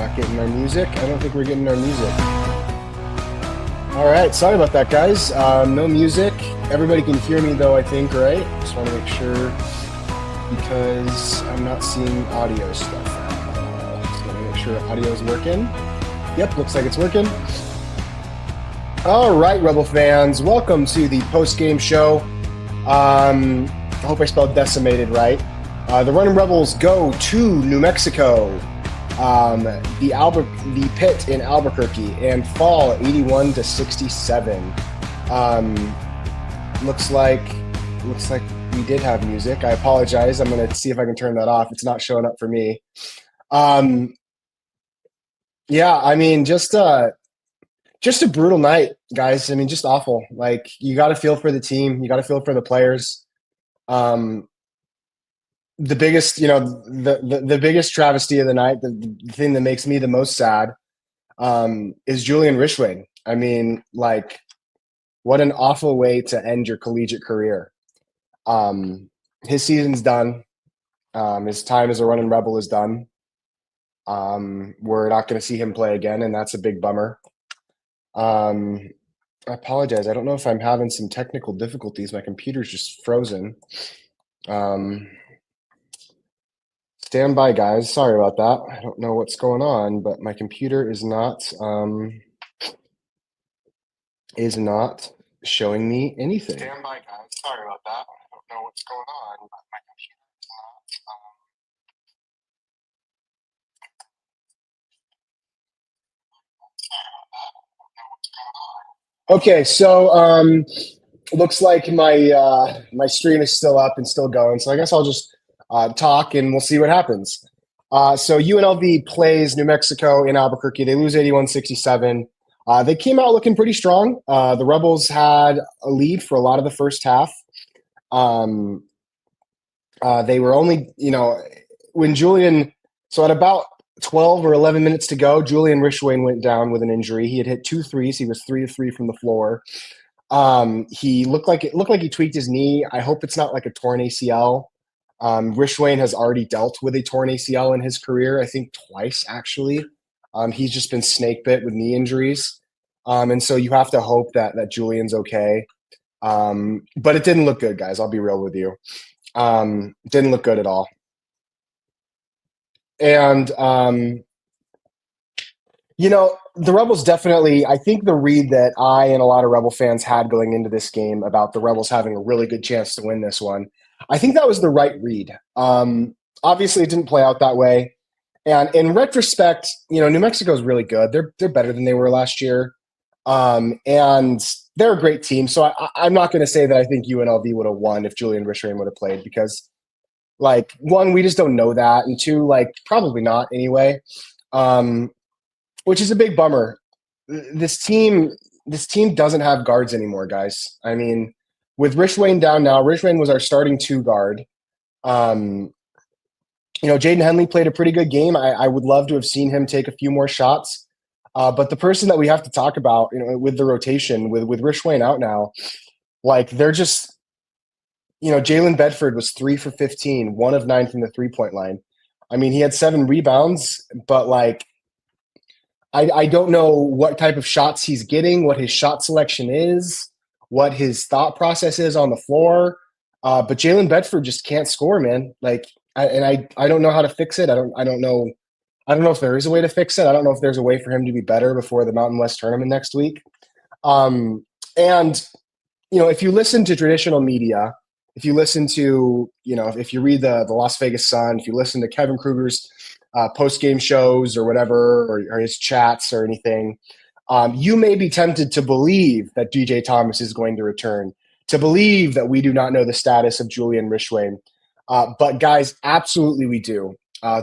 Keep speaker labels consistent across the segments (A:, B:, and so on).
A: not getting our music. I don't think we're getting our music. All right, sorry about that, guys. No music. Everybody can hear me, though, I think, right? Just want to make sure because I'm not seeing audio stuff. Just want to make sure audio is working. Yep, looks like it's working. All right, Rebel fans, welcome to the post-game show. I hope I spelled decimated right. The Running Rebels go to New Mexico, the pit in Albuquerque, and fall 81-67. Looks like we did have music. I apologize. I'm going to see if I can turn that off. It's not showing up for me. Yeah, I mean, just a brutal night, guys. I mean, just awful. Like, you got to feel for the team. You got to feel for the players. The biggest, the biggest travesty of the night, the thing that makes me the most sad, is Julian Rishwain. I mean, like, what an awful way to end your collegiate career. His season's done. His time as a running Rebel is done. We're not going to see him play again, and that's a big bummer. I apologize. I don't know if I'm having some technical difficulties. My computer's just frozen. Stand by, guys. Sorry about that. I don't know what's going on, but my computer is not showing me anything. Stand by, guys. Sorry about that. I don't know what's going on, but my computer is not. Okay, so looks like my stream is still up and still going. So I guess I'll just talk and we'll see what happens. So UNLV plays New Mexico in Albuquerque. They lose 81-67. They came out looking pretty strong. The Rebels had a lead for a lot of the first half. They were only, when Julian, so at about 12 or 11 minutes to go, Julian Rishwain went down with an injury. He had hit 2 threes. He was 3 of 3 from the floor. He looked like he tweaked his knee. I hope it's not like a torn ACL. Rishwain has already dealt with a torn ACL in his career, I think twice, actually. He's just been snake bit with knee injuries. And so you have to hope that Julian's okay. But it didn't look good, guys. I'll be real with you. Didn't look good at all. And, the Rebels definitely, I think the read that I and a lot of Rebel fans had going into this game about the Rebels having a really good chance to win this one, I think that was the right read. Obviously, it didn't play out that way. And in retrospect, New Mexico is really good. They're better than they were last year. And they're a great team. So I'm not going to say that I think UNLV would have won if Julian Rishwain would have played because, like, one, we just don't know that. And two, like, probably not anyway, which is a big bummer. This team doesn't have guards anymore, guys. I mean, with Rishwain down now, Rishwain was our starting 2 guard. Jaden Henley played a pretty good game. I would love to have seen him take a few more shots. But the person that we have to talk about, with the rotation, with Rishwain out now, like, they're just, Jalen Bedford was 3 for 15, 1 of 9 from the 3-point line. I mean, he had 7 rebounds, but, like, I don't know what type of shots he's getting, what his shot selection is, what his thought process is on the floor. But Jalen Bedford just can't score, man. Like, I don't know how to fix it. I don't know if there is a way to fix it. I don't know if there's a way for him to be better before the Mountain West tournament next week. And if you listen to traditional media, if you listen to, if you read the Las Vegas Sun, if you listen to Kevin Kruger's post-game shows or whatever, or his chats or anything, you may be tempted to believe that DJ Thomas is going to return, to believe that we do not know the status of Julian Rishwain. But guys, absolutely we do.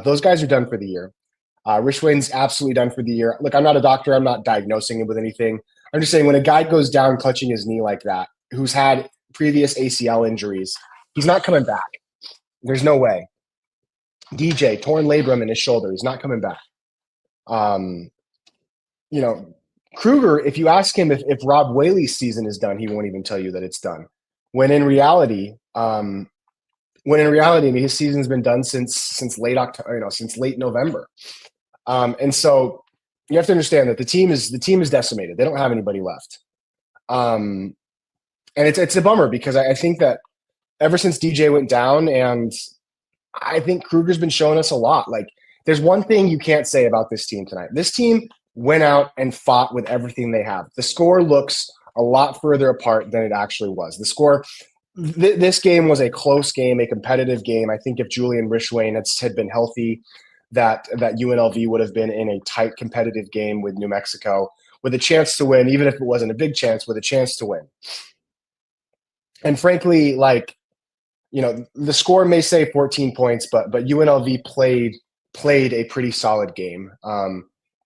A: Those guys are done for the year. Rishwain's absolutely done for the year. Look, I'm not a doctor. I'm not diagnosing him with anything. I'm just saying when a guy goes down clutching his knee like that, who's had previous ACL injuries, he's not coming back. There's no way. DJ, torn labrum in his shoulder. He's not coming back. Kruger, if you ask him if Rob Whaley's season is done, he won't even tell you that it's done. When in reality, his season's been done since late October, since late November. And so you have to understand that the team is decimated. They don't have anybody left. Um, and it's a bummer because I think that ever since DJ went down, and I think Kruger's been showing us a lot. Like, there's one thing you can't say about this team tonight. This team went out and fought with everything they have. The score looks a lot further apart than it actually was. This game was a close game, a competitive game. I think if Julian Rishwain had been healthy, that UNLV would have been in a tight, competitive game with New Mexico, with a chance to win, even if it wasn't a big chance, with a chance to win. And frankly, like, the score may say 14 points, but UNLV played a pretty solid game,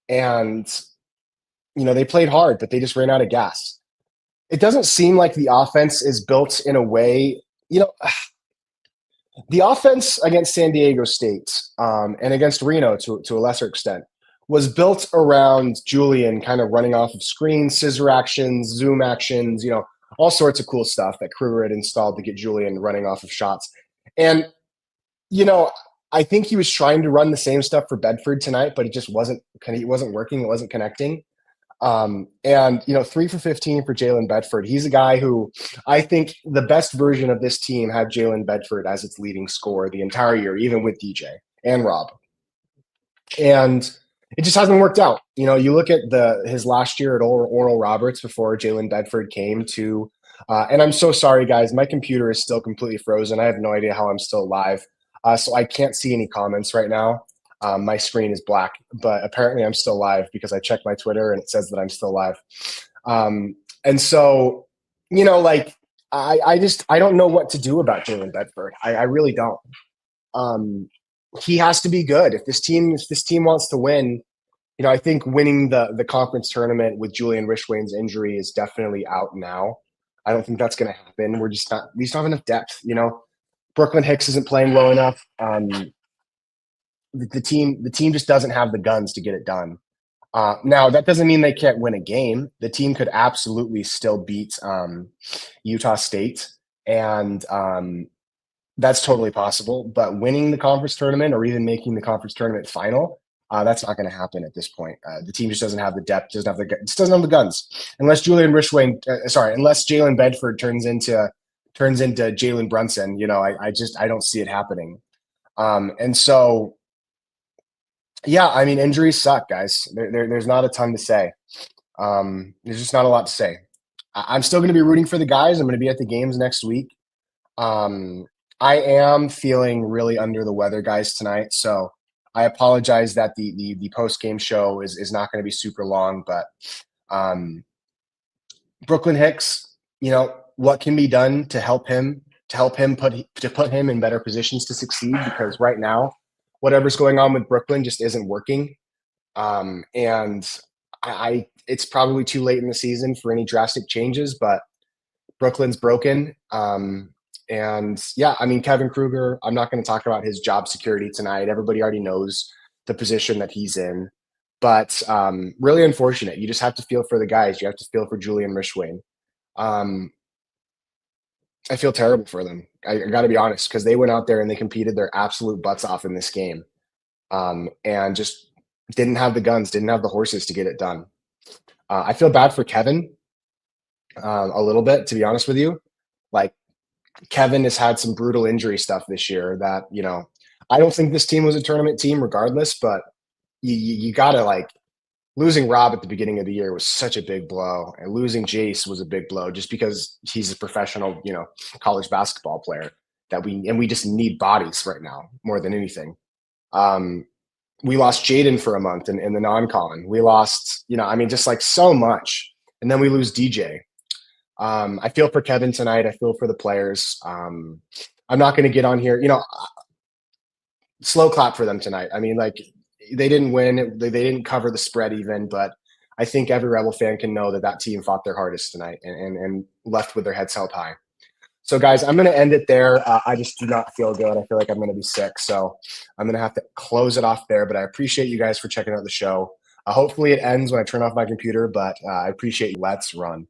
A: and they played hard, but they just ran out of gas. It doesn't seem like the offense is built in a way. The offense against San Diego State, and against Reno to a lesser extent, was built around Julian kind of running off of screens, scissor actions, zoom actions, all sorts of cool stuff that Kruger had installed to get Julian running off of shots. And, you know, I think he was trying to run the same stuff for Bedford tonight, but it wasn't working. It wasn't connecting. And 3 for 15 for Jalen Bedford. He's a guy who I think the best version of this team had Jalen Bedford as its leading scorer the entire year, even with DJ and Rob. And it just hasn't worked out. You look at his last year at Oral Roberts before Jalen Bedford came to, and I'm so sorry, guys. My computer is still completely frozen. I have no idea how I'm still live. So I can't see any comments right now. My screen is black, but apparently I'm still live because I checked my Twitter and it says that I'm still live. And so, I don't know what to do about Jalen Bedford. I really don't. He has to be good. If this team wants to win, I think winning the conference tournament with Julian Rishwain's injury is definitely out now. I don't think that's going to happen. We just don't have enough depth. Brooklyn Hicks isn't playing well enough. The team just doesn't have the guns to get it done. Now, that doesn't mean they can't win a game. The team could absolutely still beat Utah State, and that's totally possible. But winning the conference tournament or even making the conference tournament final, that's not going to happen at this point. The team just doesn't have the depth, just doesn't have the guns. Unless unless Jalen Bedford turns into Jalen Brunson, I don't see it happening. And so, yeah, I mean, injuries suck, guys. There's not a ton to say. There's just not a lot to say. I'm still going to be rooting for the guys. I'm going to be at the games next week. I am feeling really under the weather, guys, tonight. So I apologize that the post game show is not going to be super long. But Brooklyn Hicks, what can be done to help him put him in better positions to succeed? Because right now, whatever's going on with Brooklyn just isn't working. And it's probably too late in the season for any drastic changes, but Brooklyn's broken. And yeah, I mean, Kevin Kruger, I'm not going to talk about his job security tonight. Everybody already knows the position that he's in, but really unfortunate. You just have to feel for the guys. You have to feel for Julian Rishwain. I feel terrible for them. I got to be honest, because they went out there and they competed their absolute butts off in this game, and just didn't have the guns, didn't have the horses to get it done. I feel bad for Kevin a little bit, to be honest with you. Like, Kevin has had some brutal injury stuff this year that, I don't think this team was a tournament team regardless, but you got to, losing Rob at the beginning of the year was such a big blow, and losing Jace was a big blow just because he's a professional, college basketball player we just need bodies right now more than anything. We lost Jaden for a month in the non-con. We lost, just so much. And then we lose DJ. I feel for Kevin tonight. I feel for the players. I'm not going to get on here, slow clap for them tonight. I mean, they didn't win. They didn't cover the spread even, but I think every Rebel fan can know that team fought their hardest tonight and left with their heads held high. So, guys, I'm going to end it there. I just do not feel good. I feel like I'm going to be sick. So I'm going to have to close it off there. But I appreciate you guys for checking out the show. Hopefully it ends when I turn off my computer, but I appreciate you. Let's run.